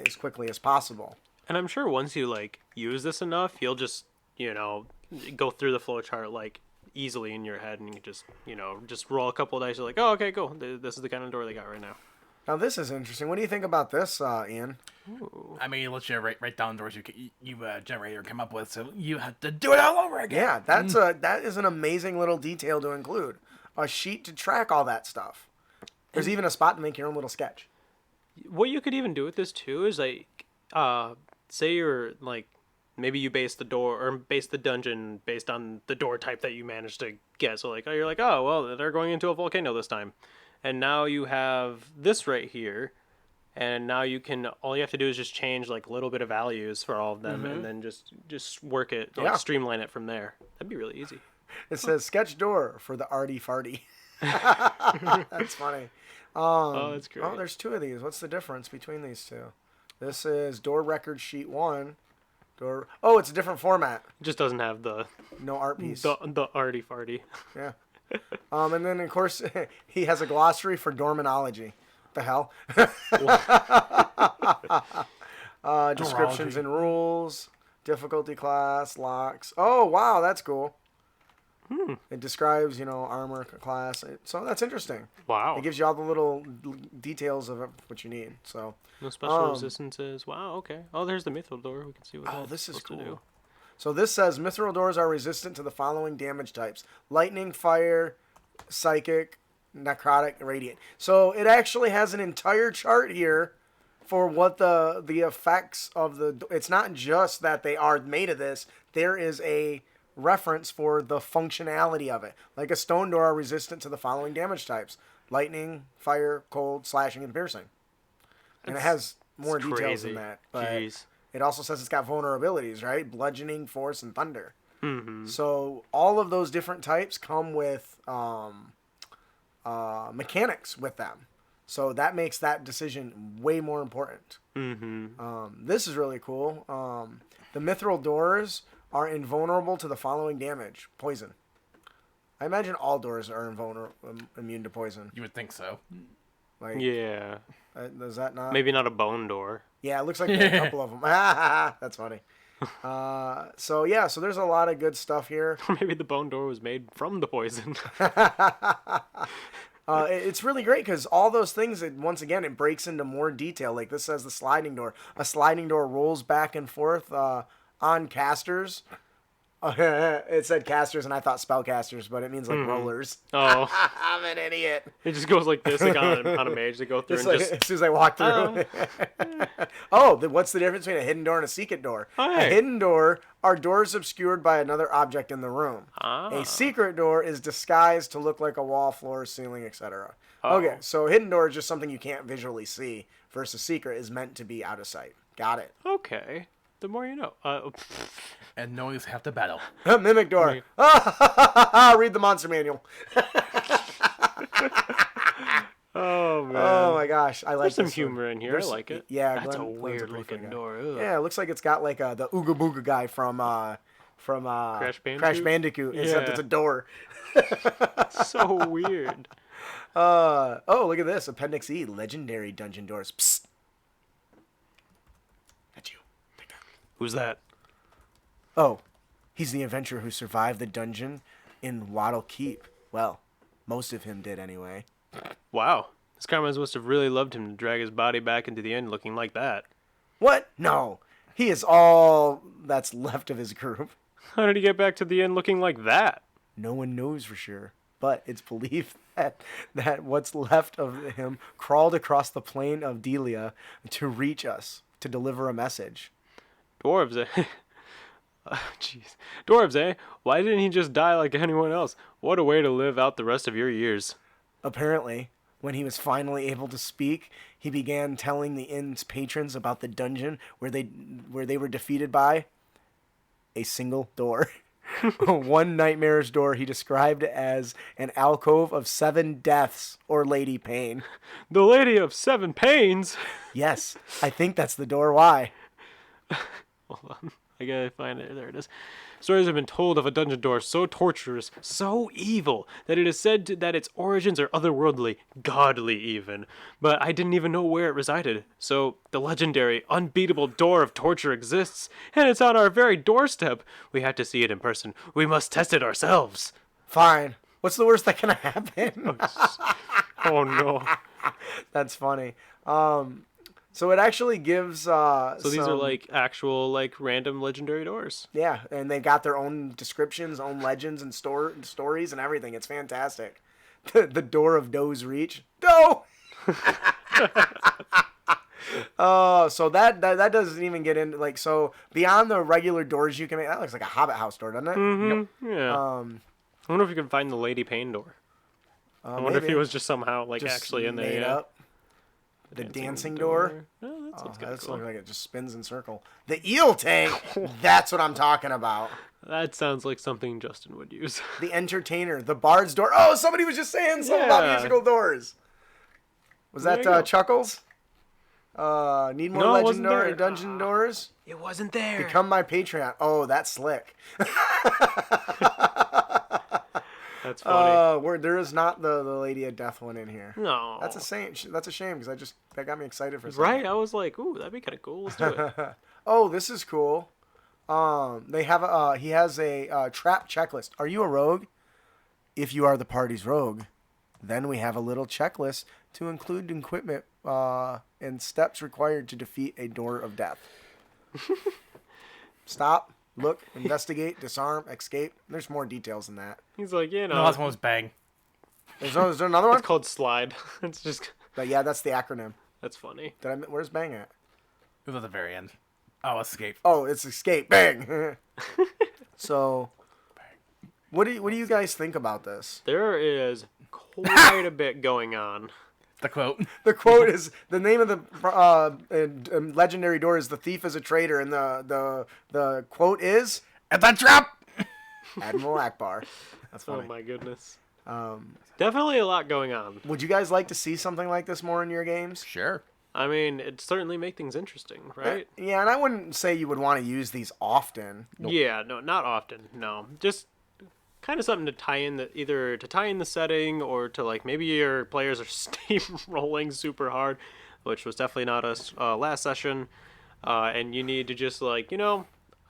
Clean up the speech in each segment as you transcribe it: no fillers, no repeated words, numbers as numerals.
as quickly as possible. And I'm sure once you like use this enough, you'll just go through the flow chart like easily in your head, and you just roll a couple of dice. You're like, oh, okay, cool. This is the kind of door they got right now. Now this is interesting. What do you think about this, Ian? Ooh. I mean, it lets you write down doors you generated or come up with, so you have to do it all over again. Yeah, that is an amazing little detail to include. A sheet to track all that stuff. There's even a spot to make your own little sketch. What you could even do with this too is like, say you're like, maybe you base the door or base the dungeon based on the door type that you managed to get. So like, you're like, oh well, they're going into a volcano this time, and now you have this right here, and now all you have to do is just change like a little bit of values for all of them, and then just work it, like streamline it from there. That'd be really easy. It says sketch door for the arty farty. That's funny. Oh, that's great. Oh, there's two of these. What's the difference between these two? This is door record sheet 1. Oh, it's a different format. It just doesn't have the art piece. The arty farty. Yeah. And then of course he has a glossary for dorminology. The hell? Descriptions and rules, difficulty class, locks. Oh wow, that's cool. It describes, armor class. So that's interesting. Wow. It gives you all the little details of what you need. So no special resistances. Wow. Okay. Oh, there's the mithril door. We can see what. Oh, this is cool. To do. So this says mithril doors are resistant to the following damage types: lightning, fire, psychic, necrotic, radiant. So it actually has an entire chart here for what the effects of the. It's not just that they are made of this. There is a reference for the functionality of it. Like a stone door are resistant to the following damage types: lightning, fire, cold, slashing, and piercing. And it has more details than that. But Jeez. It also says it's got vulnerabilities, right? Bludgeoning, force, and thunder. Mm-hmm. So all of those different types come with mechanics with them. So that makes that decision way more important. Mm-hmm. This is really cool. The mithril doors are invulnerable to the following damage: poison. I imagine all doors are immune to poison. You would think so. Like, yeah. Does that not? Maybe not a bone door. Yeah, it looks like a couple of them. That's funny. So there's a lot of good stuff here. Maybe the bone door was made from the poison. It's really great because all those things, once again, it breaks into more detail. Like this says the sliding door. A sliding door rolls back and forth on casters. It said casters, and I thought spellcasters, but it means like rollers. Oh. I'm an idiot. It just goes like this, like on a mage. They go through It's and like, just... as soon as I walk through. What's the difference between a hidden door and a secret door? Oh, A hey. hidden door are doors obscured by another object in the room. A secret door is disguised to look like a wall, floor, ceiling, etc. Okay, so hidden door is just something you can't visually see, versus secret is meant to be out of sight. Got it. Okay. The more you know. And knowing is half the battle. Mimic door. Read the monster manual. Oh, man. Oh, my gosh. I like There's some this humor one. in here. I like it. Yeah. That's a Glenn's weird pretty looking funny guy. door. Ugh. Yeah, it looks like it's got like the Ooga Booga guy from Crash Bandicoot? Crash Bandicoot, except Yeah. it's a door. So weird. Look at this. Appendix E, legendary dungeon doors. Psst. That's you. Take that. Who's that? Oh, he's the adventurer who survived the dungeon in Wattle Keep. Well, most of him did anyway. Wow. This Carmines must have really loved him to drag his body back into the end looking like that. What? No. He is all that's left of his group. How did he get back to the end looking like that? No one knows for sure, but it's believed that what's left of him crawled across the plain of Delia to reach us, to deliver a message. Dwarves, eh? Jeez. Dwarves, eh? Why didn't he just die like anyone else? What a way to live out the rest of your years. Apparently, when he was finally able to speak, he began telling the inn's patrons about the dungeon where they were defeated by a single door. One nightmarish door he described as an alcove of 7 deaths or Lady Pain. The Lady of 7 Pains? Yes, I think that's the door. Why? Hold on. I gotta find it. There it is. Stories have been told of a dungeon door so torturous, so evil, that it is said that its origins are otherworldly, godly even. But I didn't even know where it resided. So the legendary, unbeatable door of torture exists, and it's on our very doorstep. We have to see it in person. We must test it ourselves. Fine. What's the worst that can happen? Oh no. That's funny. So it actually gives. So These are like actual, like random legendary doors. Yeah, and they got their own descriptions, own legends, and stories and everything. It's fantastic. The door of Doe's Reach. Doe. So that doesn't even get into like so beyond the regular doors you can make. That looks like a Hobbit house door, doesn't it? Mm-hmm. Yeah. I wonder if you can find the Lady Pain door. I wonder if he was just somehow like Just actually in there. made Yeah. up. The dancing door. Oh, that sounds That kind of looks cool. like it just spins in circle. The eel tank. That's what I'm talking about. That sounds like something Justin would use. The entertainer. The bard's door. Oh, somebody was just saying something about Yeah. musical doors. Was There that you go. Chuckles? Need more No, it wasn't legendary there. dungeon doors? It wasn't there. Become my Patreon. Oh, that's slick. That's funny. There is not the Lady of Death one in here. No. That's a shame. That's a shame because that got me excited for a second. Right? I was like, ooh, that'd be kind of cool. Let's do it. Oh, this is cool. They have he has a trap checklist. Are you a rogue? If you are the party's rogue, then we have a little checklist to include equipment and steps required to defeat a door of death. Stop, look, investigate, disarm, escape. There's more details than that. He's like, you know. The last one was bang. Is there another one? It's called Slide. It's just. But yeah, that's the acronym. That's funny. Where's Bang at? It was at the very end. Oh, escape. Oh, it's escape. Bang. So, what do you guys think about this? There is quite a bit going on. The quote. The quote is the name of the legendary door is "The thief is a traitor," and the quote is It's a trap! Admiral Akbar. That's Oh funny. my goodness. Definitely a lot going on. Would you guys like to see something like this more in your games? Sure. I mean, it certainly make things interesting, right? Yeah, and I wouldn't say you would want to use these often. Yeah, no, not often. No, just kind of something to tie in either to tie in the setting or to like maybe your players are steamrolling super hard, which was definitely not us last session, and you need to just like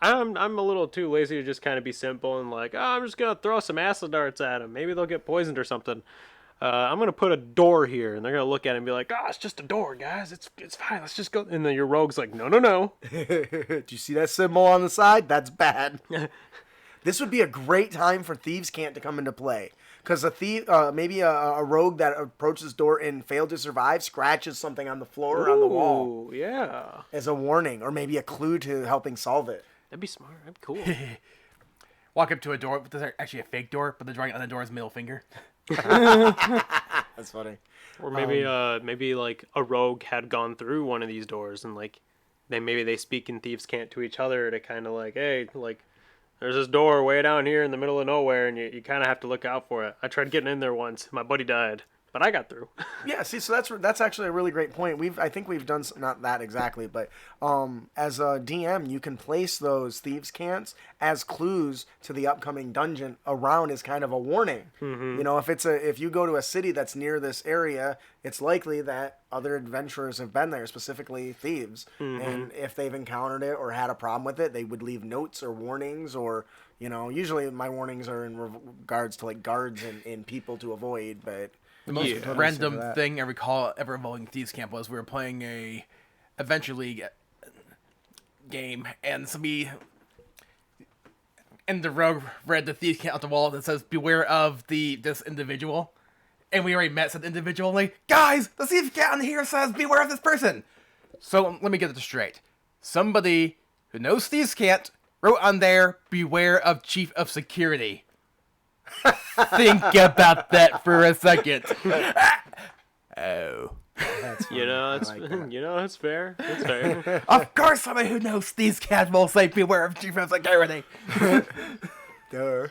I'm a little too lazy to just kind of be simple and like I'm just gonna throw some acid darts at them. Maybe they'll get poisoned or something. I'm gonna put a door here, and they're gonna look at it and be like, "Oh, it's just a door, guys. It's fine. Let's just go." And then your rogue's like, "No, no, no." Do you see that symbol on the side? That's bad. This would be a great time for Thieves' Cant to come into play. Because a thief, maybe a rogue that approaches the door and failed to survive scratches something on the floor or on the wall Ooh, yeah. as a warning, or maybe a clue to helping solve it. That'd be smart. That'd be cool. Walk up to a door, but there's actually a fake door, but the drawing on the door is middle finger. That's funny. Or maybe like a rogue had gone through one of these doors and like maybe they speak in Thieves' Cant to each other to kind of like, hey, like there's this door way down here in the middle of nowhere and you kind of have to look out for it. I tried getting in there once. My buddy died, but I got through. Yeah, see, so that's actually a really great point. I think we've done not that exactly, but as a DM, you can place those Thieves' Cants as clues to the upcoming dungeon around as kind of a warning. Mm-hmm. You know, if you go to a city that's near this area, it's likely that other adventurers have been there, specifically thieves, and if they've encountered it or had a problem with it, they would leave notes or warnings or. Usually my warnings are in regards to like guards and people to avoid, but. The most Yeah. random thing I recall ever involving Thieves' Camp was we were playing a Adventure League game, and somebody in the rogue read the Thieves' Camp on the wall that says, "Beware of this individual." And we already met said individual. Like, guys, the Thieves' Camp on here says, "Beware of this person." So let me get this straight. Somebody who knows Thieves' Camp wrote on there, "Beware of Chief of Security." Think about that for a second. Oh. That's funny. It's I like that. it's fair. It's fair. Of course, somebody who knows these cats will say, "Beware of Chief of Security." Duh.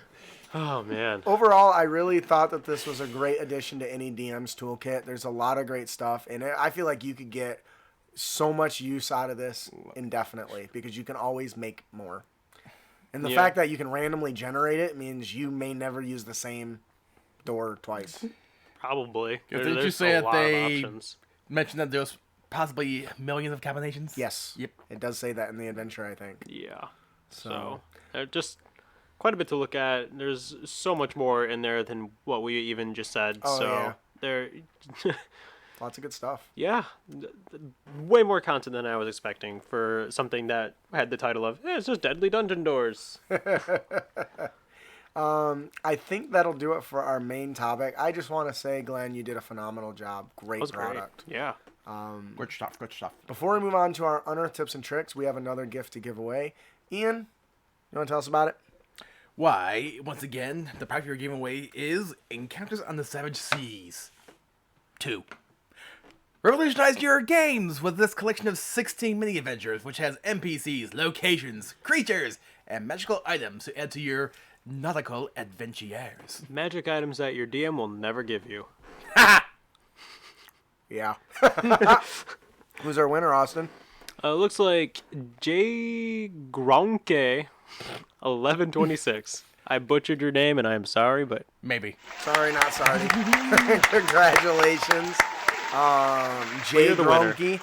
Oh man. Overall, I really thought that this was a great addition to any DM's toolkit. There's a lot of great stuff, and I feel like you could get so much use out of this indefinitely because you can always make more. And the Yeah. fact that you can randomly generate it means you may never use the same door twice. Probably. Didn't you There's say a that lot they- of options. Mentioned that there's possibly millions of combinations. Yes. Yep. It does say that in the adventure, I think. Yeah. So, So just quite a bit to look at. There's so much more in there than what we even just said. Oh, so yeah. there, lots of good stuff. yeah, way more content than I was expecting for something that had the title of it's just Deadly Dungeon Doors. I think that'll do it for our main topic. I just want to say, Glenn, you did a phenomenal job. Great Was great. product. Yeah. Good stuff. Good stuff. Before we move on to our unearthed tips and tricks, we have another gift to give away. Ian, you want to tell us about it? Why, once again, the product you're giving away is Encounters on the Savage Seas 2. Revolutionize your games with this collection of 16 mini-adventures, which has NPCs, locations, creatures, and magical items to add to your nautical adventures. Magic items that your DM will never give you. Yeah. Who's our winner, Austin? Looks like J Gronke 1126. I butchered your name and I am sorry, but Maybe. Sorry, not sorry. Congratulations. Jay You're the winner. Gronke,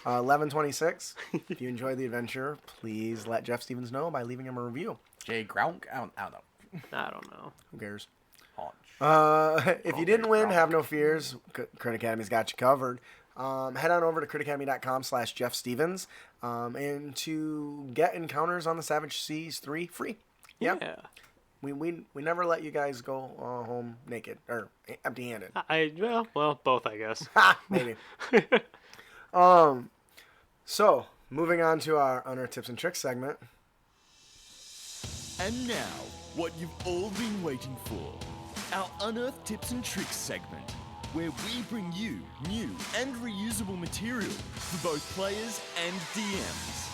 1126. If you enjoyed the adventure, please let Jeff Stevens know by leaving him a review. Jay Gronk? I don't know. I don't know. Who cares? Haunch. If you didn't win, have no fears. Crit Academy's got you covered. Head on over to critacademy.com/Jeff Stevens and to get Encounters on the Savage Seas 3 free. Yeah. We never let you guys go home naked or empty-handed. Well, both, I guess. Ha! Maybe. So, moving on to our Unearthed Tips and Tricks segment. And now, what you've all been waiting for. Our Unearthed Tips and Tricks segment, where we bring you new and reusable material for both players and DMs.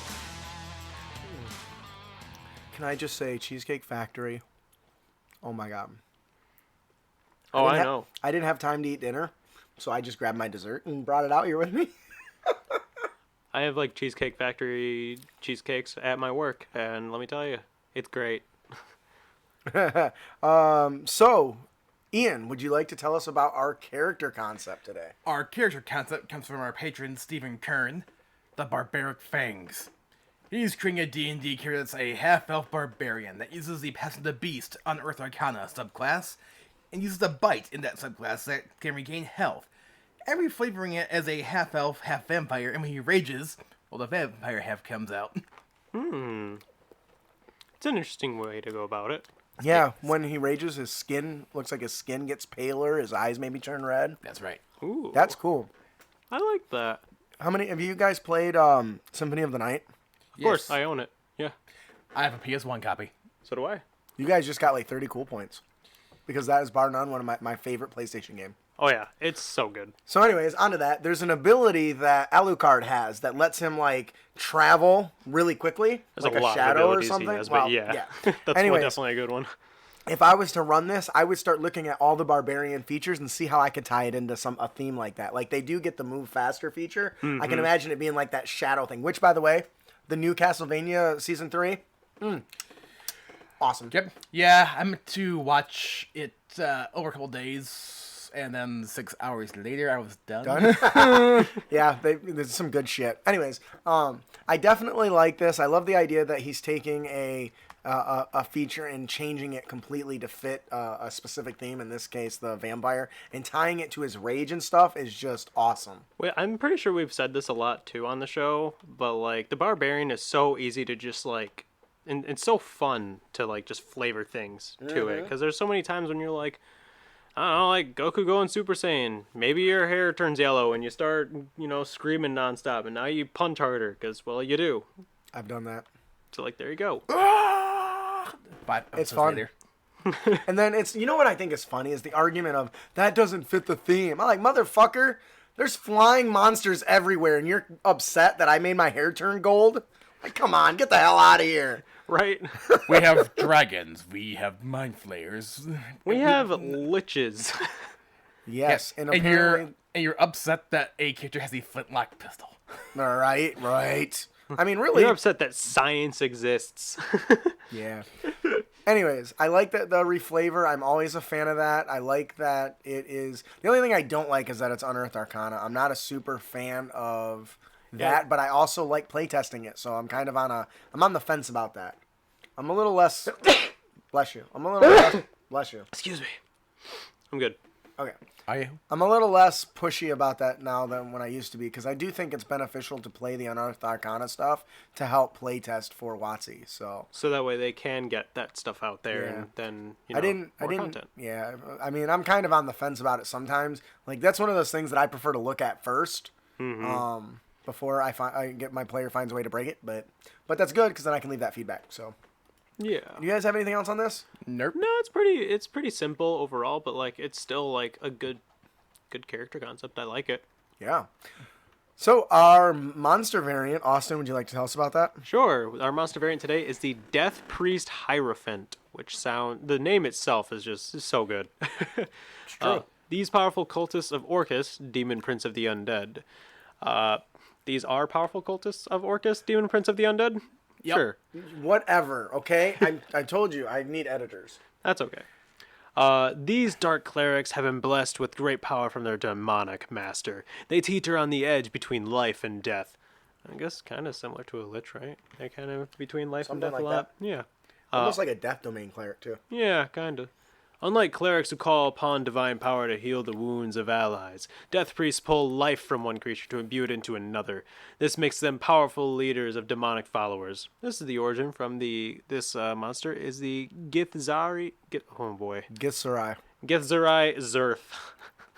Can I just say Cheesecake Factory? Oh my god. Oh, I didn't know. I didn't have time to eat dinner, so I just grabbed my dessert and brought it out here with me. I have like Cheesecake Factory cheesecakes at my work, and let me tell you, it's great. So, Ian, would you like to tell us about our character concept today? Our character concept comes from our patron, Stephen Kern, the Barbaric Fangs. He's creating a D&D character that's a half-elf barbarian that uses the Pass of the Beast Unearthed Arcana subclass, and uses a bite in that subclass that can regain health, and reflavoring it as a half-elf, half-vampire, and when he rages, well, the vampire half comes out. It's an interesting way to go about it. Yeah, when he rages, his skin looks like his skin gets paler, his eyes maybe turn red. That's right. Ooh, That's cool. I like that. How many have you guys played Symphony of the Night? Of course, I own it. Yeah, I have a PS1 copy. so do I. You guys just got like 30 cool points. Because that is bar none one of my favorite PlayStation game. Oh yeah, it's so good. So anyways, onto that. There's an ability that Alucard has that lets him like travel really quickly, There's like a a, lot of shadow or abilities he something. has, Well, but yeah, yeah. that's Anyways, definitely a good one. if I was to run this, I would start looking at all the barbarian features and see how I could tie it into a theme like that. Like they do get the move faster feature. I can imagine it being like that shadow thing. Which, by the way, the new Castlevania season 3, awesome. Yep. Yeah, I meant to watch it over a couple days, and then 6 hours later, I was done. Yeah, there's some good shit. Anyways, I definitely like this. I love the idea that he's taking a feature and changing it completely to fit a specific theme. In this case, the vampire, and tying it to his rage and stuff is just awesome. Wait, I'm pretty sure we've said this a lot too on the show, but like the barbarian is so easy to just like, and it's so fun to like just flavor things to it, because there's so many times when you're like, I don't know, like Goku going Super Saiyan, maybe your hair turns yellow and you start, screaming nonstop, and now you punch harder because, well, you do. I've done that. So like, there you go. 5 It's episodes fun. later. And then what I think is funny is the argument of that doesn't fit the theme. I'm like, motherfucker, there's flying monsters everywhere, and you're upset that I made my hair turn gold? Like, come on, get the hell out of here. Right? We have dragons. We have mind flayers. We have liches. Yes, and and apparently, you're upset that a character has a flintlock pistol. right. I mean, really. You're upset that science exists. Yeah. Anyways, I like the reflavor. I'm always a fan of that. I like that it is. The only thing I don't like is that it's Unearthed Arcana. I'm not a super fan of that, but I also like playtesting it. So I'm kind of I'm on the fence about that. I'm a little less. Bless you. I'm a little less. Bless you. Excuse me. I'm good. Okay. I I'm a little less pushy about that now than when I used to be, because I do think it's beneficial to play the Unearthed Arcana stuff to help playtest for WotC. So that way they can get that stuff out there, Yeah. and then I didn't. content. Yeah, I mean, I'm kind of on the fence about it sometimes. Like that's one of those things that I prefer to look at first, before I get my player finds a way to break it. But that's good because then I can leave that feedback. So, Yeah. do you guys have anything else on this? Nope. No, it's pretty simple overall, but like it's still like a good character concept. I like it. Yeah. So our monster variant, Austin, would you like to tell us about that? Sure. Our monster variant today is the Death Priest Hierophant, which the name itself is just so good. It's true. These powerful cultists of Orcus, Demon Prince of the Undead. These are powerful cultists of Orcus, Demon Prince of the Undead? Yep. Sure. Whatever. Okay. I told you I need editors. That's okay. These dark clerics have been blessed with great power from their demonic master. They teeter on the edge between life and death. I guess kind of similar to a lich, right? They're kind of between life Something and death like a lot. Yeah. Almost like a death domain cleric too. Yeah, kind of. Unlike clerics who call upon divine power to heal the wounds of allies, death priests pull life from one creature to imbue it into another. This makes them powerful leaders of demonic followers. This is the origin from this monster is the Githzari. Oh boy, Githzerai. Githzerai Zerth.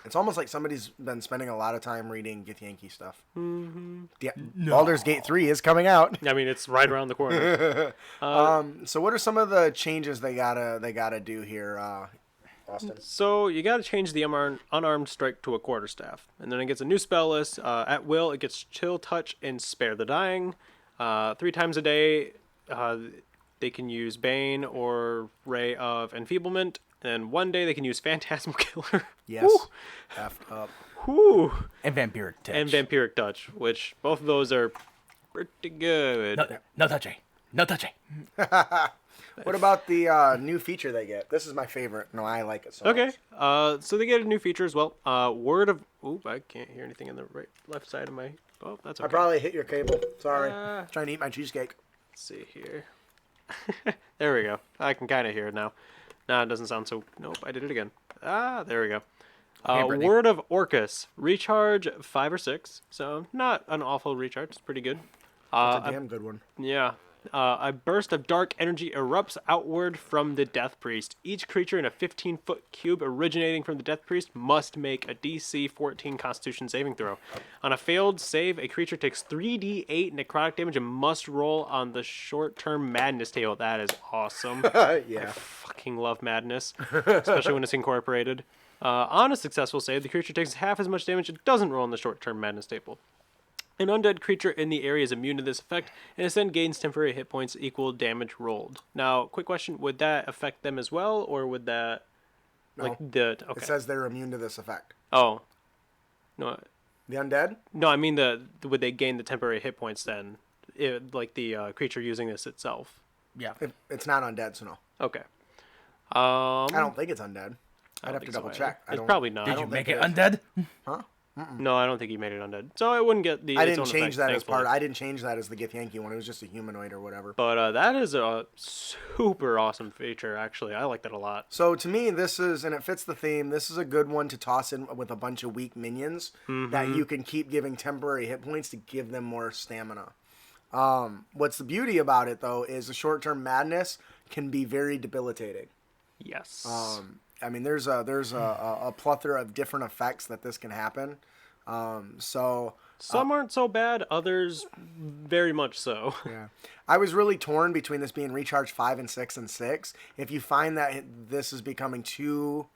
It's almost like somebody's been spending a lot of time reading Githyanki stuff. Mm-hmm. Yeah, Baldur's Gate 3 is coming out. I mean, it's right around the corner. So what are some of the changes they gotta do here, Austin? So you gotta change the unarmed strike to a quarterstaff, and then it gets a new spell list. At will, it gets Chill Touch and Spare the Dying. 3 times a day, they can use Bane or Ray of Enfeeblement, and one day they can use Phantasmal Killer. Yes. Woo! Effed up. Whew. And Vampiric Touch. And Vampiric Touch, which both of those are pretty good. No touching. No touching. What about the new feature they get? This is my favorite. No, I like it so Okay. much. So they get a new feature as well. Word of. Ooh, I can't hear anything in the left side of my. Oh, that's okay. I probably hit your cable. Sorry. Uh, Trying to eat my cheesecake. Let's see here. There we go. I can kind of hear it now. No, it doesn't sound so. Nope, I did it again. There we go. Brittany. Word of Orcus. Recharge 5 or 6. So not an awful recharge. It's pretty good. That's a damn good one. Yeah. A burst of dark energy erupts outward from the Death Priest. Each creature in a 15-foot cube originating from the Death Priest must make a DC 14 Constitution saving throw. On a failed save, a creature takes 3d8 necrotic damage and must roll on the short-term madness table. That is awesome. Yeah. Fucking love madness, especially when it's incorporated. On a successful save, the creature takes half as much damage and doesn't roll on the short-term madness table. An undead creature in the area is immune to this effect, and it then gains temporary hit points equal damage rolled. Now, quick question: would that affect them as well, or would that No. Okay? It says they're immune to this effect. Oh, no, The undead? no. I mean would they gain the temporary hit points then, like the creature using this itself? Yeah. It's not undead, so no. Okay. I don't think it's undead. I'd have to think so double either. check. It's probably not. Did don't you make think it it is. undead? Huh? No, I don't think he made it undead. So it wouldn't get the. I its didn't own change effect, that as thankfully. part. I didn't change that as the Githyanki one. It was just a humanoid or whatever. But that is a super awesome feature, actually. I like that a lot. So to me, this is, and it fits the theme, this is a good one to toss in with a bunch of weak minions that you can keep giving temporary hit points to give them more stamina. What's the beauty about it, though, is the short-term madness can be very debilitating. Yes. I mean, there's a plethora of different effects that this can happen. Some aren't so bad, others very much so. Yeah. I was really torn between this being recharge 5 and 6 and 6. If you find that this is becoming too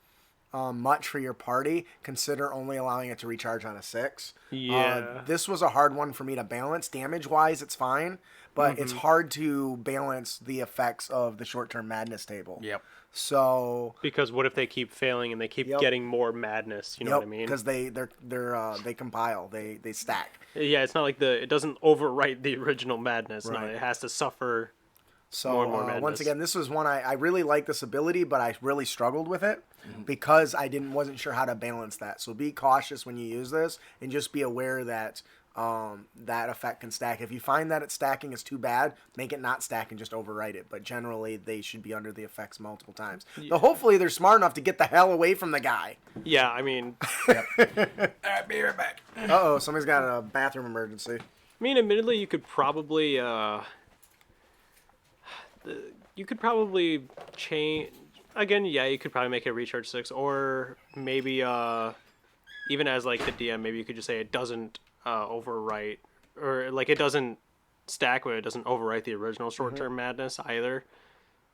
much for your party, consider only allowing it to recharge on a 6. Yeah. This was a hard one for me to balance. Damage-wise, it's fine, but it's hard to balance the effects of the short-term madness table. Yep. So Because what if they keep failing and they keep Yep. getting more madness? You know what I mean? because they compile, they stack. Yeah, it's not like it doesn't overwrite the original madness. No, Right. it has to suffer. So More and more once madness. again, this was one I really like this ability, but I really struggled with it because I wasn't sure how to balance that. So be cautious when you use this, and just be aware that that effect can stack. If you find that it's stacking is too bad, make it not stack and just overwrite it. But generally, they should be under the effects multiple times. So hopefully, they're smart enough to get the hell away from the guy. Yeah, I mean, Alright, be right back. Uh-oh, somebody's got a bathroom emergency. admittedly, you could probably change again. Yeah, you could probably make it recharge 6, or maybe even as like the DM, maybe you could just say it doesn't overwrite, or like it doesn't stack, but it doesn't overwrite the original short-term madness either.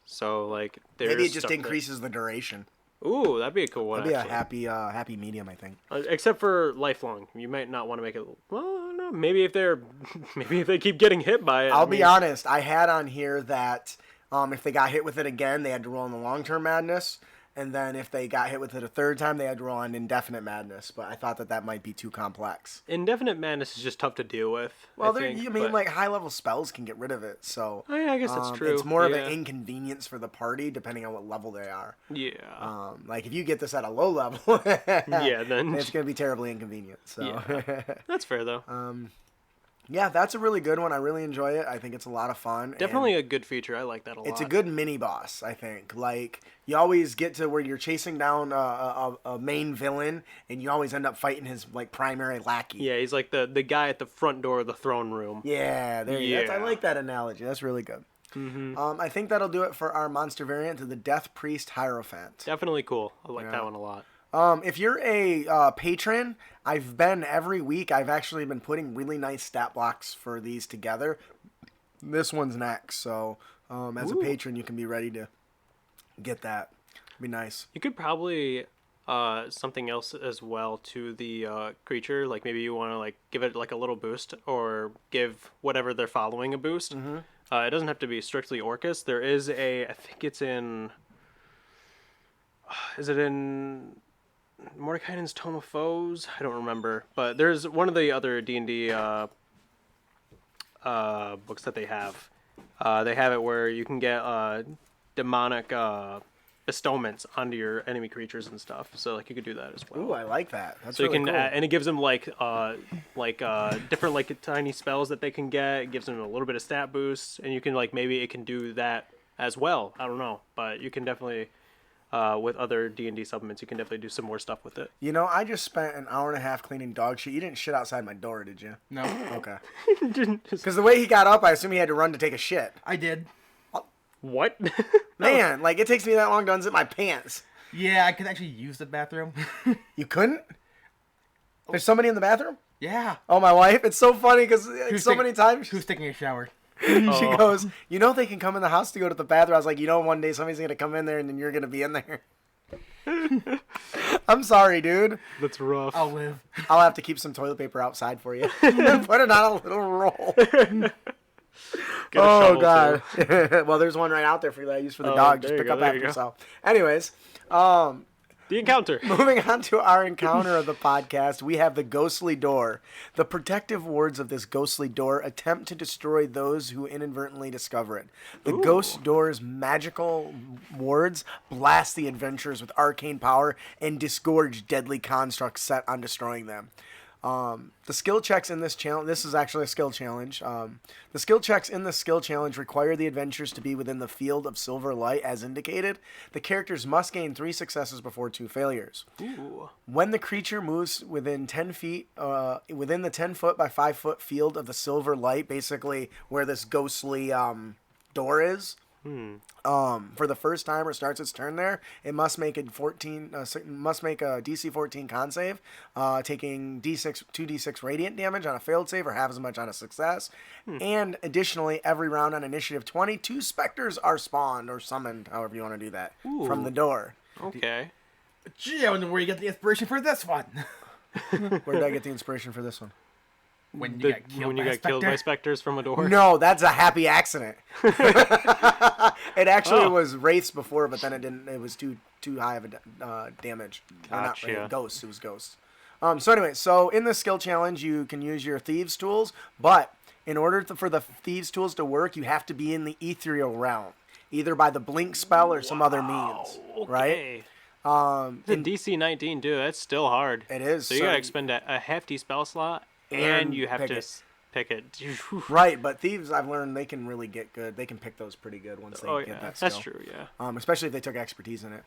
So like there's Maybe it just stuff increases the duration. Ooh, that'd be a cool one. That'd be actually. a happy medium, I think. Except for lifelong, you might not want to make it. Well, no, maybe if they keep getting hit by it. I'll be honest. I had on here that if they got hit with it again, they had to roll on the long-term madness, and then if they got hit with it a third time, they had to roll on indefinite madness. But I thought that might be too complex. Indefinite madness is just tough to deal with. Well, I think, but but- high-level spells can get rid of it. So Oh, yeah, I guess that's true. It's more of Yeah. an inconvenience for the party, depending on what level they are. Yeah. Like if you get this at a low level, Yeah, then- it's going to be terribly inconvenient. So Yeah. That's fair though. yeah, that's a really good one. I really enjoy it. I think it's a lot of fun. and Definitely a good feature. I like that a lot. it's a good mini boss, I think. Like you always get to where you're chasing down a main villain, and you always end up fighting his like primary lackey. Yeah, he's like the guy at the front door of the throne room. Yeah, there you go. I Yeah. like that analogy. That's really good. I think that'll do it for our monster variant to the Death Priest Hierophant. Definitely cool. I like Yeah. that one a lot. If you're a patron, every week I've actually been putting really nice stat blocks for these together. This one's next, so as a Ooh. patron, you can be ready to get that. Be nice. You could probably something else as well to the creature. Like maybe you want to like give it like a little boost, or give whatever they're following a boost. It doesn't have to be strictly Orcus. There is I think it's in. Is it in Mordekainen's Tome of Foes? I don't remember, but there's one of the other D&D books that they have. They have it where you can get demonic bestowments onto your enemy creatures and stuff. So like you could do that as well. Ooh, I like that. That's So you really can, cool. and it gives them like different like tiny spells that they can get. It gives them a little bit of stat boosts, and you can like maybe it can do that as well. I don't know, but you can definitely with other D&D supplements, you can definitely do some more stuff with it. You know, I just spent an hour and a half cleaning dog shit. You didn't shit outside my door, did you? No, Okay. Just- Because the way he got up, I assume he had to run to take a shit. I did. what? Man, like it takes me that long to unzip my pants. Yeah, I could actually use the bathroom. You couldn't? There's somebody in the bathroom? Yeah. Oh, my wife. It's so funny because Who's so taking- many times Who's taking a shower? she goes, you know they can come in the house to go to the bathroom. I was like, you know, one day somebody's going to come in there and then you're going to be in there. I'm sorry, dude. That's rough. I'll live. I'll have to keep some toilet paper outside for you. Put it on a little roll. Get a Oh, shovel, God. too. Well, there's one right out there for you that I use for the Oh, dog. Just there you pick go, up there after you go. yourself. Anyways, The encounter. moving on to our encounter of the podcast, we have the ghostly door. The protective wards of this ghostly door attempt to destroy those who inadvertently discover it. The ghost door's magical wards blast the adventurers with arcane power and disgorge deadly constructs set on destroying them. The skill checks in this challenge, this is actually a skill challenge. The skill checks in this skill challenge require the adventurers to be within the field of silver light as indicated. The characters must gain 3 successes before 2 failures. Ooh. When the creature moves within 10 feet, within the 10 foot by 5 foot field of the silver light, basically where this ghostly door is, for the first time or starts its turn there, it must make a DC 14 con save, taking 2d6 radiant damage on a failed save or half as much on a success. And additionally, every round on initiative 20, 2 specters are spawned or summoned, however you want to do that, from the door. Okay. Gee, I wonder where you get the inspiration for this one. Where did I get the inspiration for this one? When you The- got killed when you by a got killed by specter. specters from a door. No, that's a happy accident. It actually Oh. was wraiths before, but then it didn't. It was too high of a damage. Or not Gotcha. wraith, ghosts. It was ghosts. So anyway, so in this skill challenge, you can use your thieves tools, but in order for the thieves tools to work, you have to be in the ethereal realm, either by the blink spell or some other means, right? Okay. The DC 19 too. That's still hard. It is, So you so- gotta expend a hefty spell slot, And and you have pick to it. pick it. Right, but thieves, I've learned they can really get good. They can pick those pretty good once they Oh get yeah, that skill. that's true. Yeah. Especially if they took expertise in it.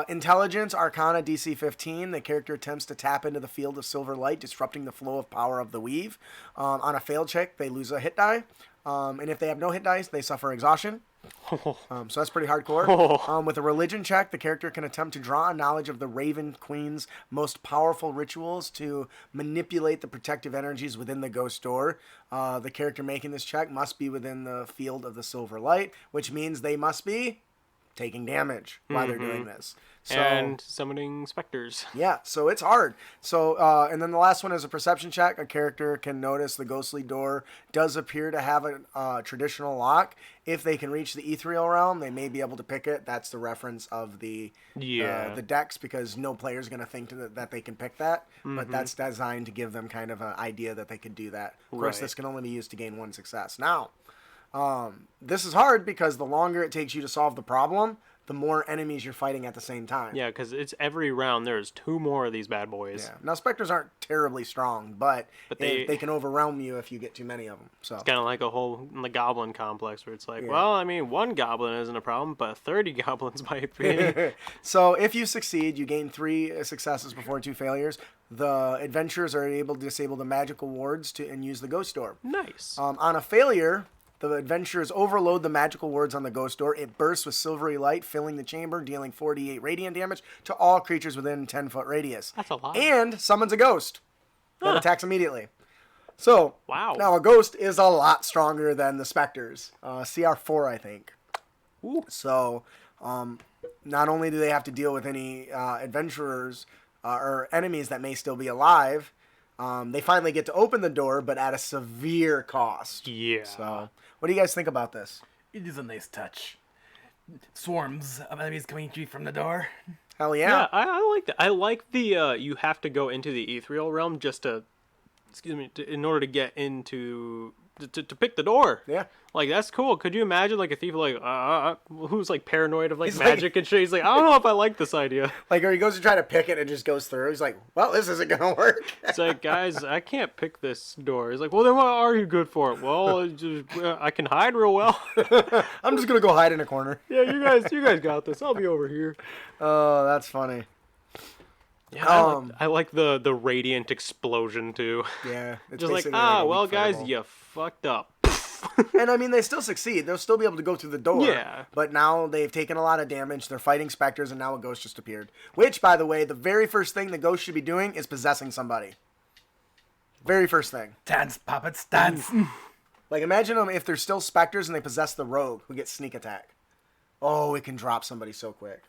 Intelligence, Arcana, DC 15. The character attempts to tap into the field of silver light, disrupting the flow of power of the weave. On a failed check, they lose a hit die. And if they have no hit dice, they suffer exhaustion. So that's pretty hardcore. With a religion check, the character can attempt to draw on knowledge of the Raven Queen's most powerful rituals to manipulate the protective energies within the ghost door. The character making this check must be within the field of the silver light, which means they must be taking damage while they're doing this. So, And summoning specters. yeah, so it's hard. So, and then the last one is a perception check. A character can notice the ghostly door does appear to have a traditional lock. If they can reach the ethereal realm, they may be able to pick it. That's the reference of the Yeah. decks, because no player is going to think that they can pick that. But that's designed to give them kind of an idea that they could do that. Of course, Right. this can only be used to gain one success. Now, this is hard because the longer it takes you to solve the problem, the more enemies you're fighting at the same time. Yeah, because it's every round. There's 2 more of these bad boys. Yeah. Now, specters aren't terribly strong, but they- they can overwhelm you if you get too many of them. So Kind of like a whole the goblin complex where it's like, Yeah. well, I mean, 1 goblin isn't a problem, but 30 goblins might be. So if you succeed, you gain 3 successes before 2 failures. The adventurers are able to disable the magical wards and use the ghost door. Nice. On a failure, the adventurers overload the magical wards on the ghost door. It bursts with silvery light, filling the chamber, dealing 48 radiant damage to all creatures within 10-foot radius. That's a lot. And summons a ghost that Huh. attacks immediately. So, Wow. now a ghost is a lot stronger than the specters. CR4, I think. Ooh. So, not only do they have to deal with any adventurers or enemies that may still be alive, they finally get to open the door, but at a severe cost. Yeah. So, what do you guys think about this? It is a nice touch. Swarms of enemies coming at you from the door. Hell Yeah, yeah. I like that. I like the you have to go into the ethereal realm just to, in order to get into to pick the door. Yeah. Like that's cool. Could you imagine like a thief like who's like paranoid of like He's like- magic and shit? He's like, I don't know if I like this idea. Like, or he goes to try to pick it and it just goes through. He's like, well, this isn't going to work. It's like, guys, I can't pick this door. He's like, well, then what are you good for? Well, I can hide real well. I'm just going to go hide in a corner. Yeah, you guys got this. I'll be over here. Oh, that's funny. Yeah, Um, I like the radiant explosion too. Yeah. It's Just like, basically a well, weak guys, fireball. you fucked up. And I mean, they still succeed. They'll still be able to go through the door. Yeah. But now they've taken a lot of damage. They're fighting specters, and now a ghost just appeared. Which, by the way, the very first thing the ghost should be doing is possessing somebody. Very first thing. Dance, puppets, dance. Like, imagine them if they're still specters and they possess the rogue who gets sneak attack. Oh, it can drop somebody so quick.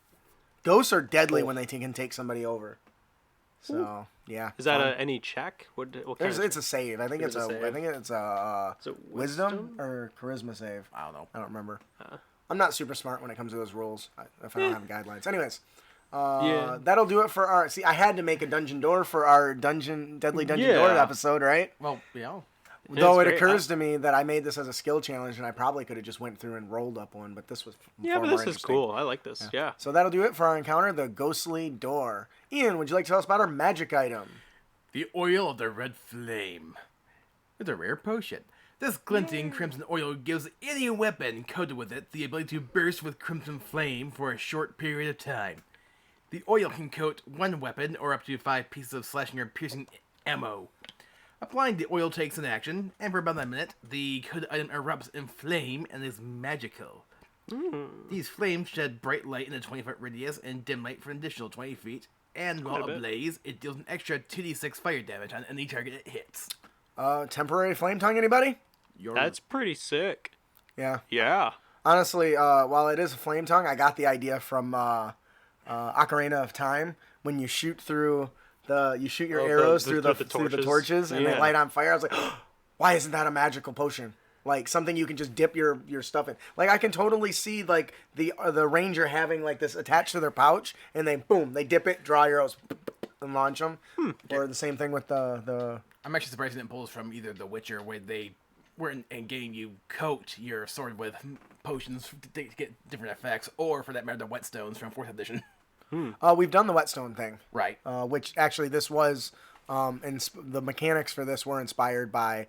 Ghosts are deadly when they can take somebody over. So, yeah. Is that fun. any check? What kind There's, of it's a save. I think It's it's a a. save. I think it's a Is it wisdom or charisma save. I don't know. I don't remember. I'm not super smart when it comes to those rules. If I don't have guidelines. Anyways, Yeah. that'll do it for our. See, I had to make a dungeon door for our deadly dungeon door Yeah. episode, right? Well, yeah. Though it it's great. occurs to me that I made this as a skill challenge, and I probably could have just went through and rolled up one, but this was Yeah, far but more this is interesting. cool. I like this. Yeah. So that'll do it for our encounter, the ghostly door. Ian, would you like to tell us about our magic item? The oil of the red flame. It's a rare potion. This glinting crimson oil gives any weapon coated with it the ability to burst with crimson flame for a short period of time. The oil can coat one weapon or up to 5 pieces of slashing or piercing ammo. Applying the oil takes an action, and for about a minute, the coated item erupts in flame and is magical. These flames shed bright light in a 20-foot radius and dim light for an additional 20 feet, and while a bit. ablaze, it deals an extra 2d6 fire damage on any target it hits. Temporary flame tongue, anybody? That's pretty sick. Yeah. Yeah. Honestly, while it is a flame tongue, I got the idea from Ocarina of Time when you shoot through you shoot your Oh, arrows the- through through the the torches and they Yeah. light on fire. I was like, why isn't that a magical potion? Like something you can just dip your stuff in. Like I can totally see like the ranger having like this attached to their pouch, and they boom, they dip it, draw arrows, and launch them. Or the same thing with the. I'm actually surprised it didn't pull this from either The Witcher, where in game you coat your sword with potions to get different effects, or for that matter, the whetstones from 4th edition. We've done the whetstone thing, Right. which actually this was, the mechanics for this were inspired by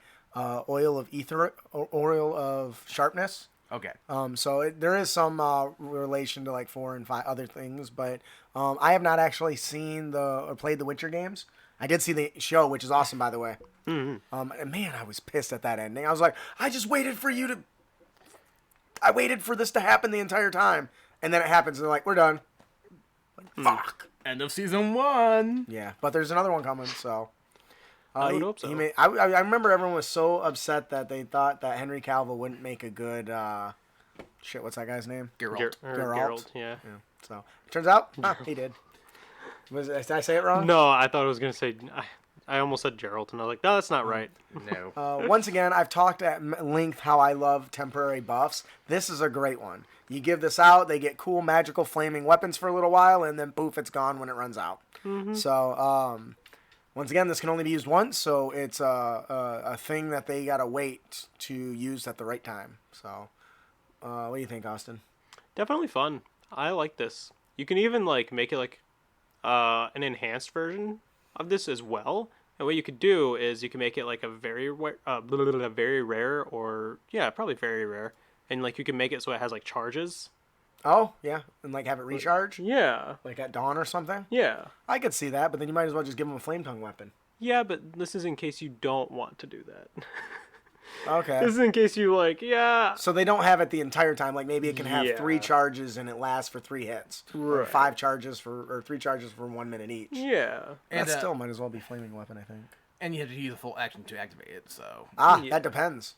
oil of sharpness. Okay. So there is some relation to like 4 and 5 other things, but I have not actually seen or played the Witcher games. I did see the show, which is awesome, by the way. And man, I was pissed at that ending. I was like, I just waited for you to. I waited for this to happen the entire time, and then it happens, and they're like, we're done. Like, fuck. End of season 1. Yeah, but there's another one coming, so. I would hope so. I remember everyone was so upset that they thought that Henry Cavill wouldn't make a good. Shit, what's that guy's name? Geralt. Geralt. Geralt, yeah. Yeah. So turns out he did. Did I say it wrong? No, I thought I was gonna say. I almost said Geralt, and I was like, no, that's not right. No. Once again, I've talked at length how I love temporary buffs. This is a great one. You give this out, they get cool, magical, flaming weapons for a little while, and then poof, it's gone when it runs out. So, once again, this can only be used once, so it's a thing that they gotta wait to use at the right time. So, what do you think, Austin? Definitely fun. I like this. You can even like make it like an enhanced version of this as well. And what you could do is you can make it like a very very rare, or yeah, probably very rare. And like you can make it so it has like charges. Oh, yeah, and like have it recharge, Yeah. like at dawn or something. Yeah. I could see that, but then you might as well just give them a flame tongue weapon. Yeah, but this is in case you don't want to do that. Okay. This is in case you like, yeah. So they don't have it the entire time. Like maybe it can have Yeah. 3 charges and it lasts for 3 hits, or Right. 5 charges or 3 charges for 1 minute each. Yeah. And, That still might as well be flaming weapon, I think. and you have to use a full action to activate it, so. Yeah. That depends.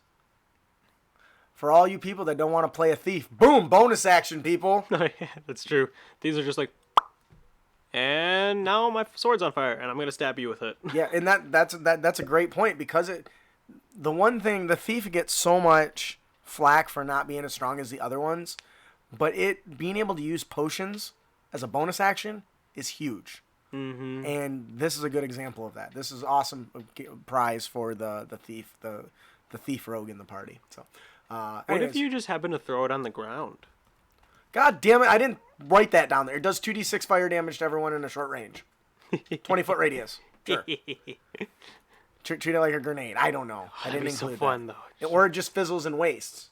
For all you people that don't want to play a thief, boom, bonus action, people. Yeah, that's true. These are just like, and now my sword's on fire, and I'm gonna stab you with it. Yeah, and that's a great point because the one thing the thief gets so much flack for not being as strong as the other ones, but being able to use potions as a bonus action is huge. Mm-hmm. And this is a good example of that. This is awesome prize for the thief, the thief rogue in the party. So, What anyways, if you just happen to throw it on the ground? God damn it! I didn't write that down there. It does 2d6 fire damage to everyone in a short range, 20-foot radius. Sure. Treat it like a grenade. I don't know. I That'd didn't be so include fun that. though. Or it just fizzles and wastes.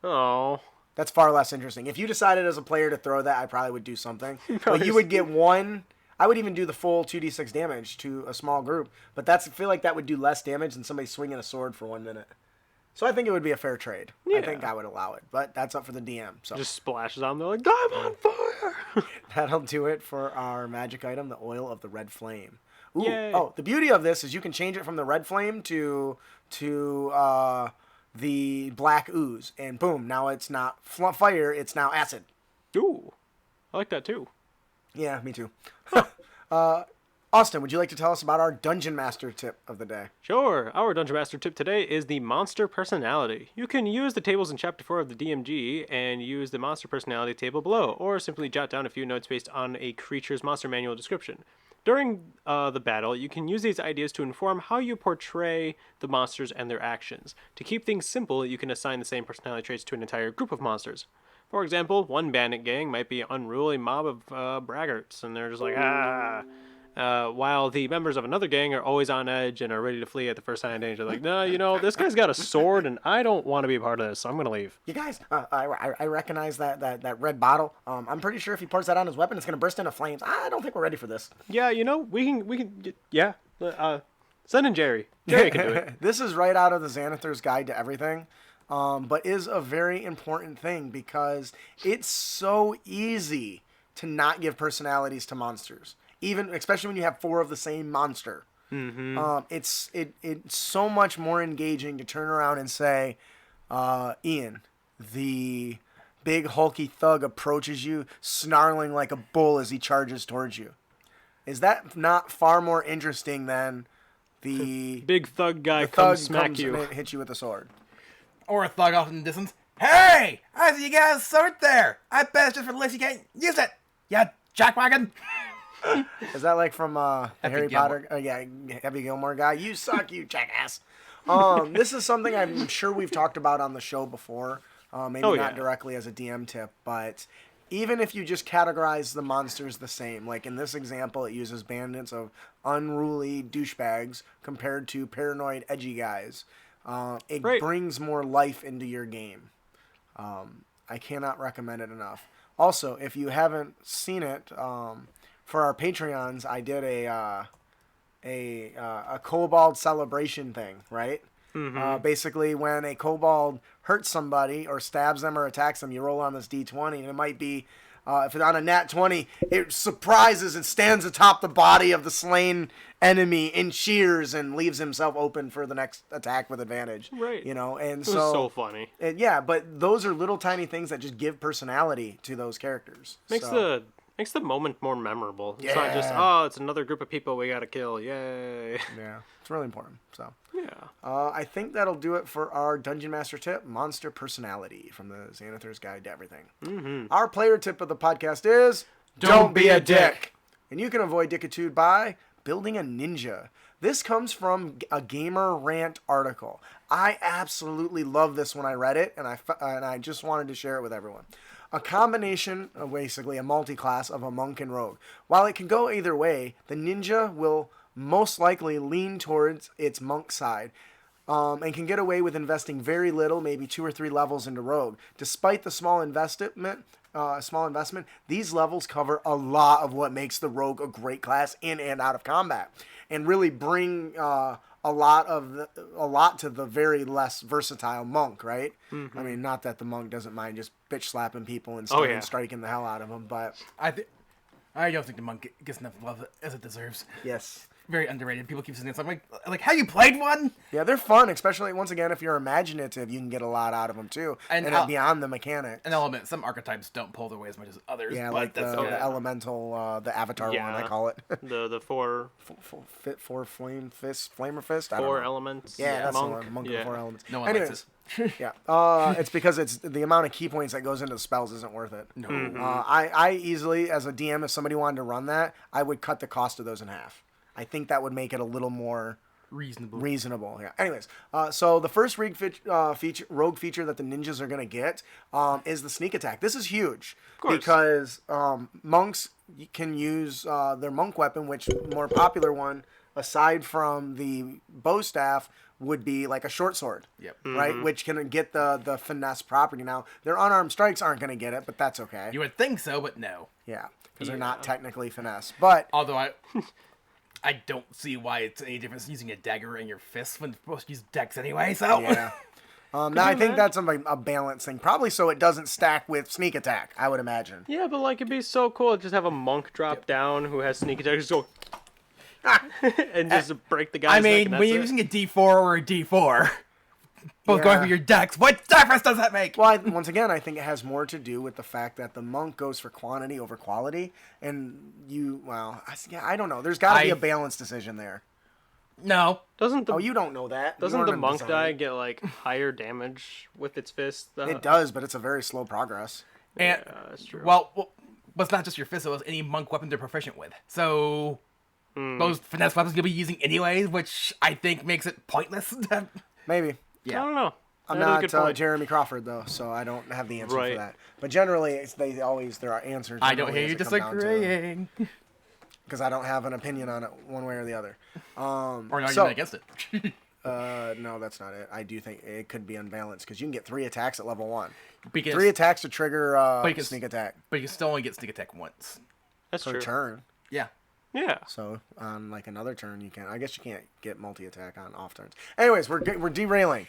Oh, That's far less interesting. If you decided as a player to throw that, I probably would do something. But Probably you would get one. I would even do the full 2d6 damage to a small group. But I feel like that would do less damage than somebody swinging a sword for 1 minute. So I think it would be a fair trade. I Yeah. think I would allow it. But that's up for the DM. So just splashes on them. They're like, I'm on fire. that'll do it for our magic item, the oil of the red flame. Ooh. Yay. Oh, the beauty of this is you can change it from the red flame to the black ooze. And boom, now it's not fire, it's now acid. Ooh, I like that too. Yeah, me too. Austin, would you like to tell us about our Dungeon Master tip of the day? Sure. Our Dungeon Master tip today is the monster personality. You can use the tables in Chapter 4 of the DMG and use the monster personality table below, or simply jot down a few notes based on a creature's monster manual description. During the battle, you can use these ideas to inform how you portray the monsters and their actions. To keep things simple, you can assign the same personality traits to an entire group of monsters. For example, one bandit gang might be an unruly mob of braggarts, and they're just like, ah. While the members of another gang are always on edge and are ready to flee at the first sign of danger. Like, no, this guy's got a sword, and I don't want to be a part of this, so I'm going to leave. You guys, I recognize that red bottle. I'm pretty sure if he pours that on his weapon, it's going to burst into flames. I don't think we're ready for this. Yeah, we can, yeah. Send in Jerry. Jerry can do it. This is right out of the Xanathar's Guide to Everything, but is a very important thing because it's so easy to not give personalities to monsters. Even, especially when you have 4 of the same monster. Mm-hmm. It's so much more engaging to turn around and say, Ian, the big hulky thug approaches you, snarling like a bull as he charges towards you. Is that not far more interesting than the Big thug guy the thug comes smack comes you. and hits you with a sword? Or a thug off in the distance. Hey! I see you guys a sword there! I bet it's just for the list you can't use it! Yeah, jackwagon! Is that like from the Happy Harry Gilmore. Potter? Yeah, Happy Gilmore guy. You suck, you jackass. This is something I'm sure we've talked about on the show before. Maybe Oh, not yeah. directly as a DM tip, but even if you just categorize the monsters the same, like in this example, it uses bandits of unruly douchebags compared to paranoid edgy guys. It Right. brings more life into your game. I cannot recommend it enough. Also, if you haven't seen it, for our Patreons, I did a kobold celebration thing, right? Basically, when a kobold hurts somebody or stabs them or attacks them, you roll on this d20, and it might be, if it's on a nat 20, it surprises and stands atop the body of the slain enemy and cheers and leaves himself open for the next attack with advantage. Right. You know, and It was so funny. yeah, but those are little tiny things that just give personality to those characters. Makes So, the moment more memorable. It's not just, Yeah. oh, it's another group of people we gotta kill. Yay. yeah, it's really important. So. Yeah. I think that'll do it for our Dungeon Master tip, Monster Personality, from the Xanathar's Guide to Everything. Our player tip of the podcast is Don't be a dick. And you can avoid dickitude by building a ninja. This comes from a Gamer Rant article. I absolutely love this when I read it, and I just wanted to share it with everyone. A combination of basically a multi-class of a monk and rogue. While it can go either way, the ninja will most likely lean towards its monk side, and can get away with investing very little, maybe 2 or 3 levels into rogue. Despite the small investment, these levels cover a lot of what makes the rogue a great class in and out of combat, and really bring a lot to the very less versatile monk, right? I mean, not that the monk doesn't mind just bitch slapping people and Oh, yeah. striking the hell out of them, but I don't think the monk gets enough love as it deserves. yes. Very underrated. People keep saying this. I'm like, have you played one? Yeah, they're fun, especially once again if you're imaginative, you can get a lot out of them too, And and I'll- beyond the mechanics. And I'll admit, some archetypes don't pull their way as much as others. Yeah, but like that's the okay. elemental, the avatar one, I Yeah. call it. The four Four flame fist, flamer fist. I don't four know. elements. Yeah, that's monk. the one. Monk of yeah. the four elements. No one Anyways, likes yeah, it's because it's the amount of key points that goes into the spells isn't worth it. No. I easily, as a DM, if somebody wanted to run that, I would cut the cost of those in half. I think that would make it a little more Reasonable. yeah. Anyways, so the first rogue feature that the ninjas are gonna get is the sneak attack. This is huge course. because monks can use their monk weapon, which more popular one aside from the bow staff would be like a short sword. Yep. Right, which can get the finesse property. Now their unarmed strikes aren't gonna get it, but that's okay. You would think so, but no. Yeah, because they're not technically finesse, but. Although I don't see why it's any difference using a dagger in your fist when you're supposed to use dex anyway. So Yeah. Now I think that's a balance thing, probably so it doesn't stack with sneak attack. I would imagine. Yeah, but like it'd be so cool to just have a monk drop down who has sneak attack, just go and just break the guy's I neck. mean, And when that's you're it. using a D4 or a D4, both Yeah. going for your dex, what difference does that make? Well, once again, I think it has more to do with the fact that the monk goes for quantity over quality, and I don't know. There's got to be I- a balance decision there. No. Doesn't the You don't know that. You doesn't aren't the a monk designer. die get like higher damage with its fist? It does, but it's a very slow progress. And, Yeah, that's true. well, it's not just your fist, it was any monk weapon they're proficient with. So, those finesse weapons you'll be using anyways, which I think makes it pointless. Maybe. I don't know. I'm That is a not good point. Jeremy Crawford though, so I don't have the answer Right. for that. But generally, there are answers. I don't hear you disagreeing. Because I don't have an opinion on it one way or the other. Or an argument So- against it. No, that's not it. I do think it could be unbalanced because you can get 3 attacks at level 1. Because, 3 attacks to trigger you can- sneak attack but you can still only get sneak attack once. That's per true. turn. Yeah. Yeah. So on like another turn, you can. I guess you can't get multi-attack on off turns. Anyways, we're derailing.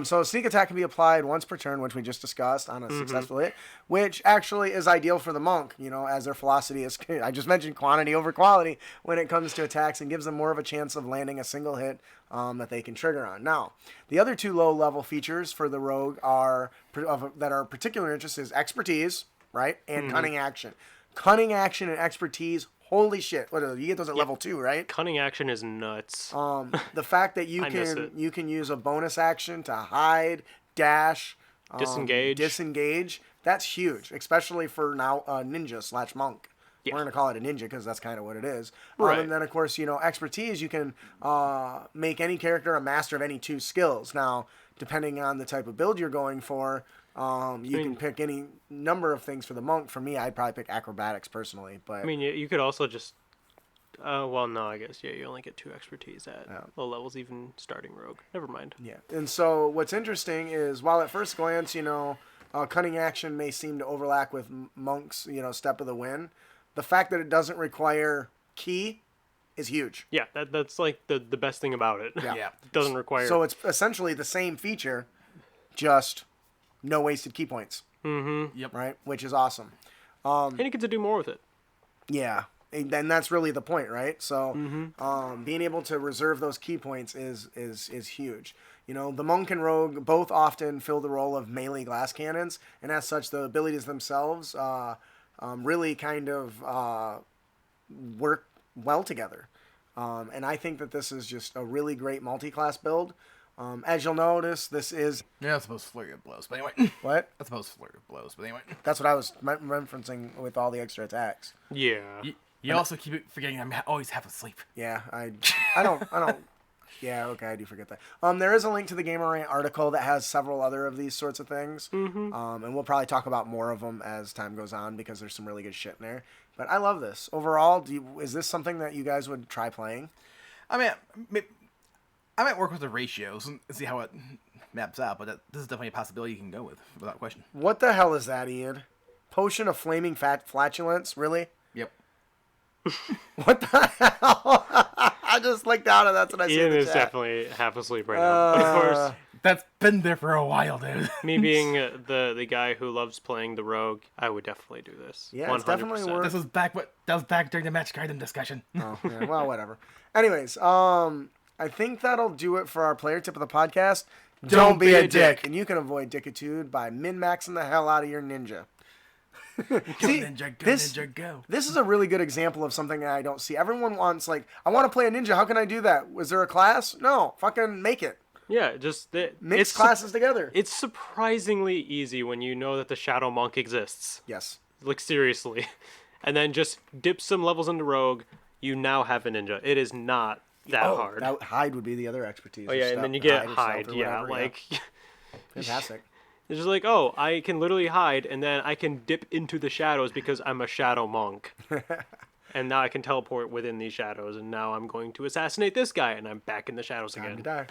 So sneak attack can be applied once per turn, which we just discussed on a successful hit, which actually is ideal for the monk. As their velocity is. I just mentioned quantity over quality when it comes to attacks, and gives them more of a chance of landing a single hit that they can trigger on. Now, the other two low-level features for the rogue that are particular interest is expertise, right, and cunning action. Cunning action and expertise. Holy shit! You get those at level 2, right? Cunning action is nuts. The fact that you can use a bonus action to hide, dash, disengage. That's huge, especially for now ninja / monk. Yeah. We're gonna call it a ninja because that's kind of what it is. Right. And then of course expertise. You can make any character a master of any 2 skills. Now, depending on the type of build you're going for. You can pick any number of things for the monk. For me, I'd probably pick acrobatics personally. But you could also just. Well, no, I guess you only get 2 expertise at low levels, even starting rogue. Never mind. yeah. And so what's interesting is while at first glance, cunning action may seem to overlap with monk's, step of the wind, the fact that it doesn't require key is huge. Yeah, that's like the best thing about it. Yeah. It doesn't require. So it's essentially the same feature, just no wasted key points. Mm-hmm. Yep. Right, which is awesome. And you get to do more with it. Yeah, and that's really the point, right? So, being able to reserve those key points is huge. The monk and rogue both often fill the role of melee glass cannons, and as such, the abilities themselves really kind of work well together. And I think that this is just a really great multi-class build. As you'll notice, this is... Yeah, that's supposed to flurry of blows, but anyway. What? That's supposed to flurry of blows, but anyway. That's what I was referencing with all the extra attacks. Yeah. You also keep forgetting I'm always half asleep. Yeah, I don't... Yeah, okay, I do forget that. There is a link to the Gamerant article that has several other of these sorts of things. Mm-hmm. And we'll probably talk about more of them as time goes on because there's some really good shit in there. But I love this. Overall, is this something that you guys would try playing? I mean, I might work with the ratios and see how it maps out, but this is definitely a possibility you can go with, without question. What the hell is that, Ian? Potion of flaming flatulence? Really? Yep. What the hell? I just looked out and that's what I see in Ian the is chat. definitely half asleep right now. Of course, That's been there for a while, dude. me being the guy who loves playing the rogue, I would definitely do this. Yeah, it's definitely worth... That was back during the match item discussion. Oh, yeah, well, whatever. Anyways, I think that'll do it for our player tip of the podcast. Don't be a dick. And you can avoid dickitude by min-maxing the hell out of your ninja. See, Ninja, go. This is a really good example of something that I don't see. Everyone wants, like, I want to play a ninja. How can I do that? Was there a class? No. Fucking make it. Yeah, just Mix classes together. It's surprisingly easy when you know that the Shadow Monk exists. Yes. Like, seriously. And then just dip some levels into Rogue, you now have a ninja. It is not that hard. That hide would be the other expertise. Oh, yeah, and then you get hide. Yeah, whatever, fantastic. It's just like, oh, I can literally hide, and then I can dip into the shadows because I'm a shadow monk. And now I can teleport within these shadows, and now I'm going to assassinate this guy, and I'm back in the shadows Time to again. die.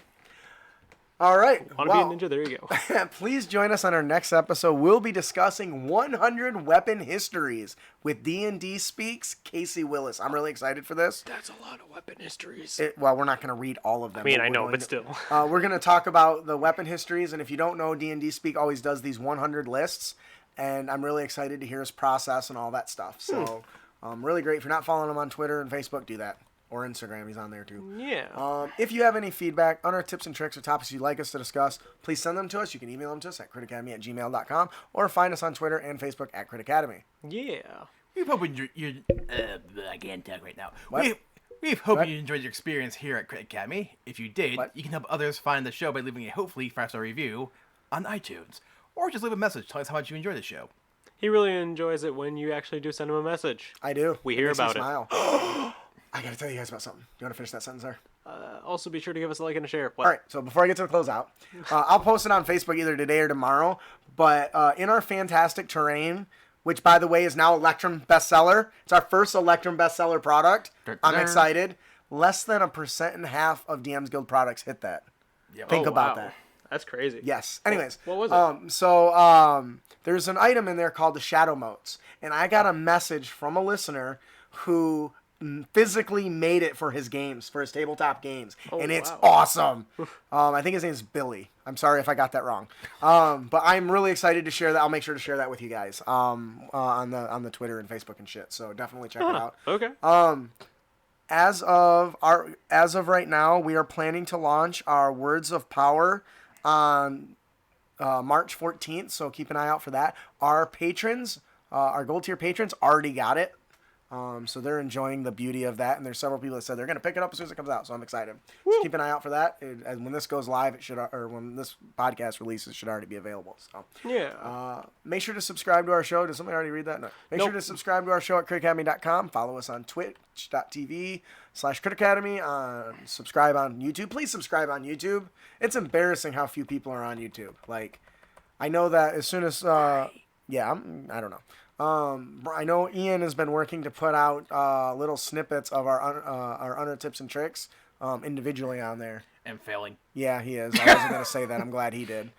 All right. Want to be a ninja? There you go. Please join us on our next episode. We'll be discussing 100 weapon histories with D&D Speaks Casey Willis. I'm really excited for this. That's a lot of weapon histories. Well, we're not going to read all of them. I mean, I know, but still. We're going to talk about the weapon histories, and if you don't know, D&D Speak always does these 100 lists, and I'm really excited to hear his process and all that stuff. So, really great. If you're not following him on Twitter and Facebook, do that. Or Instagram, he's on there too. Yeah. If you have any feedback on our tips and tricks or topics you'd like us to discuss, please send them to us. You can email them to us at critacademy@gmail.com or find us on Twitter and Facebook at Critacademy. Yeah. We hope you I can't talk right now. What? We hope What? you enjoyed your experience here at Crit Academy. If you did, What? you can help others find the show by leaving a hopefully 5-star review on iTunes. Or just leave a message telling us how much you enjoy the show. He really enjoys it when you actually do send him a message. I do. We hear Makes me about it. smile. I gotta tell you guys about something. You wanna finish that sentence there? Also, be sure to give us a like and a share. What? All right, so before I get to the closeout, I'll post it on Facebook either today or tomorrow. But in our Fantastic Terrain, which, by the way, is now Electrum bestseller. It's our first Electrum bestseller product. I'm excited. Less than 1.5% of DM's Guild products hit that. Yep. Think Oh, about wow. that. That's crazy. Yes. Anyways. What was it? So there's an item in there called the Shadow Motes. And I got a message from a listener who physically made it for his games, for his tabletop games, and it's wow. awesome. I think his name's Billy. I'm sorry if I got that wrong, but I'm really excited to share that. I'll make sure to share that with you guys on the Twitter and Facebook and shit. So definitely check it out. Okay. As of right now, we are planning to launch our Words of Power on March 14th. So keep an eye out for that. Our patrons, our gold tier patrons, already got it. So they're enjoying the beauty of that, and there's several people that said they're going to pick it up as soon as it comes out. So I'm excited. So keep an eye out for that. And when this goes live, it should, or when this podcast releases, it should already be available. So Yeah. make sure to subscribe to our show. Did somebody already read that? No. Make sure to subscribe to our show at critacademy.com. Follow us on twitch.tv/critacademy. Subscribe on YouTube. Please subscribe on YouTube. It's embarrassing how few people are on YouTube. Like, I know that as soon as I don't know. I know Ian has been working to put out little snippets of our Under Tips and Tricks individually on there. And failing. Yeah, he is. I wasn't going to say that. I'm glad he did.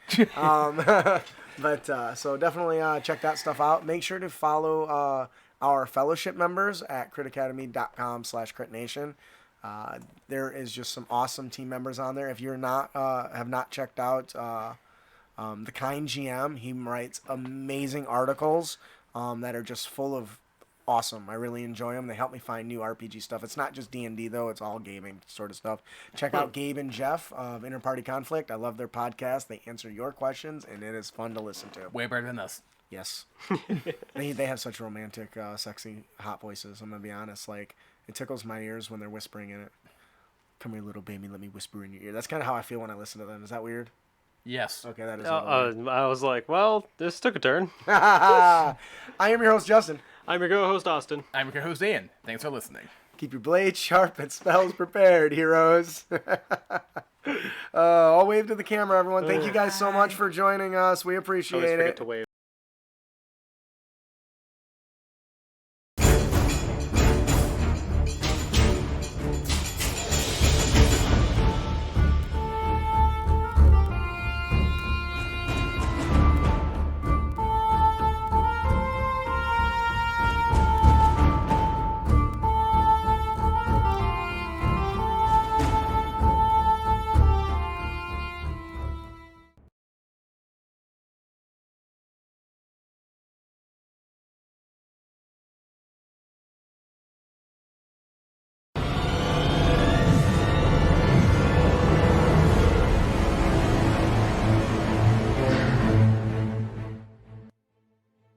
But so definitely check that stuff out. Make sure to follow our fellowship members at critacademy.com/critnation. There is just some awesome team members on there. If you're not have not checked out the Kind GM, he writes amazing articles that are just full of awesome. I really enjoy them. They help me find new RPG stuff. It's not just D&D though. It's all gaming sort of stuff. Check out Gabe and Jeff of Interparty Conflict. I love their podcast. They answer your questions, and it is fun to listen to. Way better than us. Yes. they have such romantic, sexy, hot voices. I'm going to be honest. Like, it tickles my ears when they're whispering in it. Come here, little baby. Let me whisper in your ear. That's kind of how I feel when I listen to them. Is that weird? Yes. Okay, that is a little weird. I was like, well, this took a turn. I am your host, Justin. I'm your co-host, Austin. I'm your host, Ian. Thanks for listening. Keep your blades sharp and spells prepared, heroes. I'll wave to the camera, everyone. Thank you guys so much for joining us. We appreciate Always it. forget to wave.